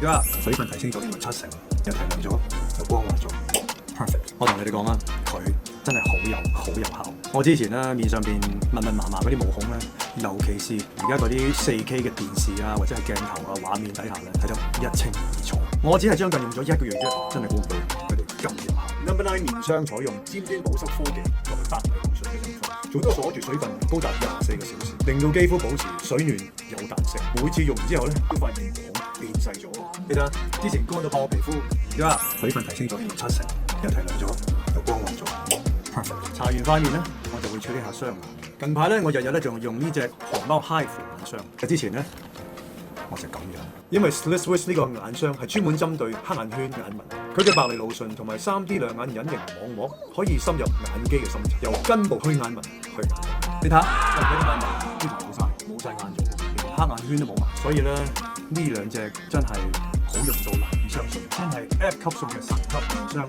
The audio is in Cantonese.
而家水分提升咗接近70%，又提亮咗，又光滑咗 ，perfect。我同你哋講啊，佢真係好有效。我之前咧面上邊密麻嗰啲毛孔咧，尤其是而家嗰啲4K 嘅電視啊，或者係鏡頭啊畫面底下咧，睇得一清二楚。我只係將近用咗1個月啫，真係估唔到佢哋咁有效。Number 9面霜採用尖端保濕科技作為白內護唇嘅用法，做到鎖住水分高達24個小時，令到肌膚保持水嫩有彈性。每次用完之後咧，都發現毛孔變細咗。記得之前乾到爆我皮膚，而家水分提升咗70%，又提亮咗，又光滑咗。Perfect。搽完塊面咧，我就會處理下雙眼。近排咧，我日日咧仲用呢隻韓貓 Hi 扶眼霜。之前咧，我就咁樣，因為 Slit 呢個眼霜係專門針對黑眼圈眼紋。佢嘅白藜蘆醇同埋3D 亮眼隱形網膜可以深入眼肌嘅深層，由根部去眼紋去眼袋。你睇下，我啲眼紋呢度冇晒眼咗，連黑眼圈都冇埋。所以咧，呢兩隻真係好用到難以相信，真係 F 級數嘅神級眼霜。